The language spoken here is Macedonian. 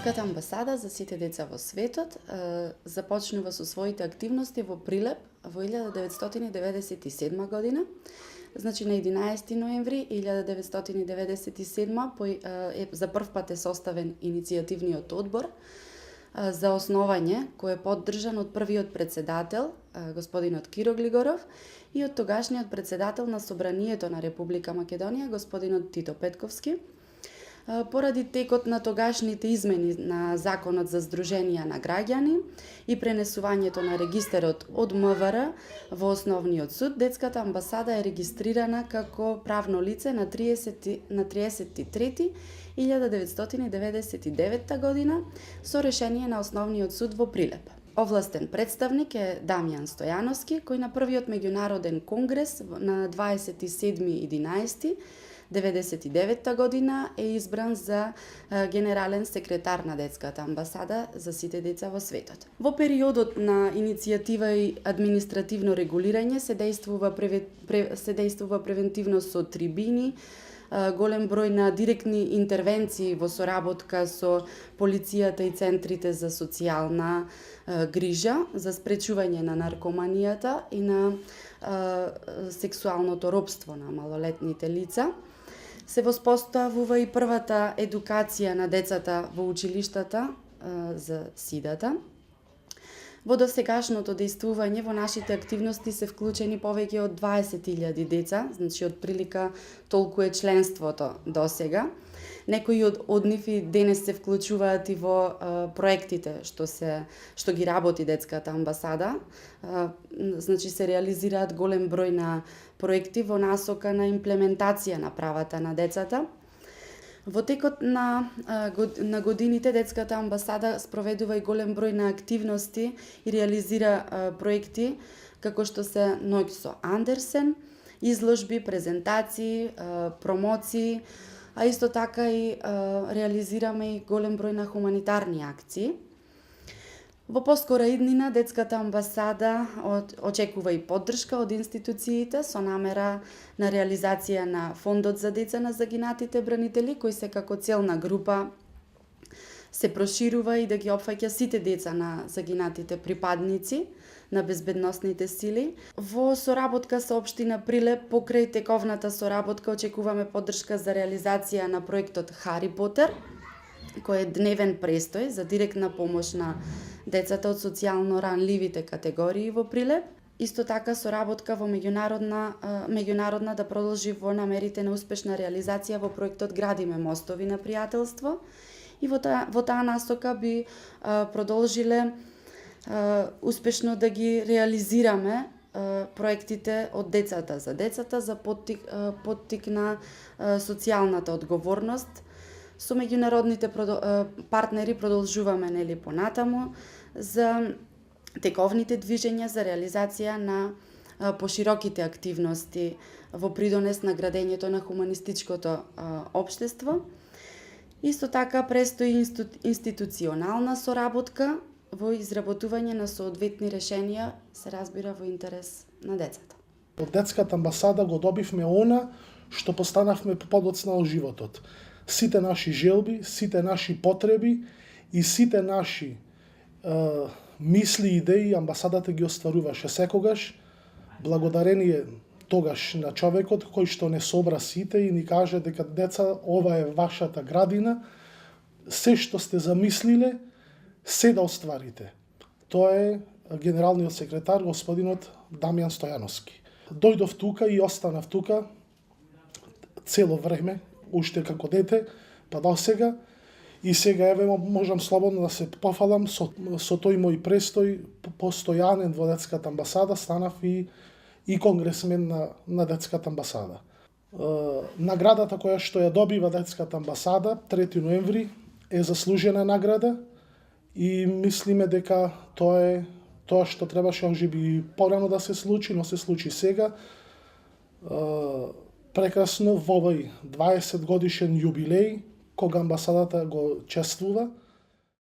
Детската амбасада за сите деца во светот започнува со своите активности во Прилеп во 1997 година. Значи на 11 ноември 1997 за прв пат е составен иницијативниот одбор за основање, кој е поддржан од првиот председател, господинот Киро Глигоров, и од тогашниот председател на Собранието на Република Македонија, господинот Тито Петковски. Поради текот на тогашните измени на Законот за здруженија на граѓани и пренесувањето на регистерот од МВР во Основниот суд, Детската амбасада е регистрирана како правно лице на 30.3.1999 година со решение на Основниот суд во Прилеп. Овластен представник е Дамјан Стојановски, кој на првиот меѓународен конгрес на 27.11.99 година е избран за генерален секретар на Детската амбасада за сите деца во светот. Во периодот на иницијатива и административно регулирање се действува превентивно со трибини, голем број на директни интервенции во соработка со полицијата и центрите за социјална грижа за спречување на наркоманијата и на сексуалното робство на малолетните лица. Се воспоставува и првата едукација на децата во училиштата за сидата. Во досегашното действување во нашите активности се вклучени повеќе од 20.000 деца, значи од прилика толку е членството досега. Некои од нив и денес се вклучуваат и во проектите што ги работи Детската амбасада. Значи се реализираат голем број на проекти во насока на имплементација на правата на децата. Во текот на годините Детската амбасада спроведува и голем број на активности и реализира проекти како што се Ноќ со Андерсен, изложби, презентации, промоции, а исто така и реализираме и голем број на хуманитарни акции. Во поскора иднина Детската амбасада очекува и поддршка од институциите со намера на реализација на Фондот за деца на загинатите бранители, кој се како целна група се проширува и да ги опфаќа сите деца на загинатите припадници на безбедносните сили. Во соработка со општина Прилеп, покрај тековната соработка, очекуваме поддршка за реализација на проектот Хари Потер, кој е дневен престој за директна помош на децата од социјално ранливите категории во Прилеп. Исто така соработка во меѓународна да продолжи во намерите на успешна реализација во проектот Градиме мостови на пријателство, и во таа насока би продолжиле успешно да ги реализираме проектите од децата за поттик на социјалната одговорност. Со меѓународните партнери продолжуваме понатаму за тековните движења за реализација на пошироките активности во придонес на градењето на хуманистичкото општество. Исто така престои институционална соработка во изработување на соодветни решенија, се разбира во интерес на децата. Од Детската амбасада го добивме она што постанавме подоцна од животот. Сите наши желби, сите наши потреби и сите наши мисли и идеи амбасадата ги остваруваше секогаш, благодарение тогаш на човекот кој што не собра сите и ни каже дека деца, ова е вашата градина, се што сте замислиле, се да остварите. Тоа е генералниот секретар, господинот Дамјан Стојановски. Дојдов тука и останав тука цело време, уште како дете, па до сега. И сега еве можам слободно да се пофалам со тој мој престој постојанен во Детската амбасада, станав и конгресмен на Детската амбасада. Наградата која што ја добива Детската амбасада 3 ноември е заслужена награда и мислиме дека тоа е тоа што требаше можеби порано да се случи, но се случи сега. Прекрасно во овој 20 годишен јубилеј, кога амбасадата го чествува,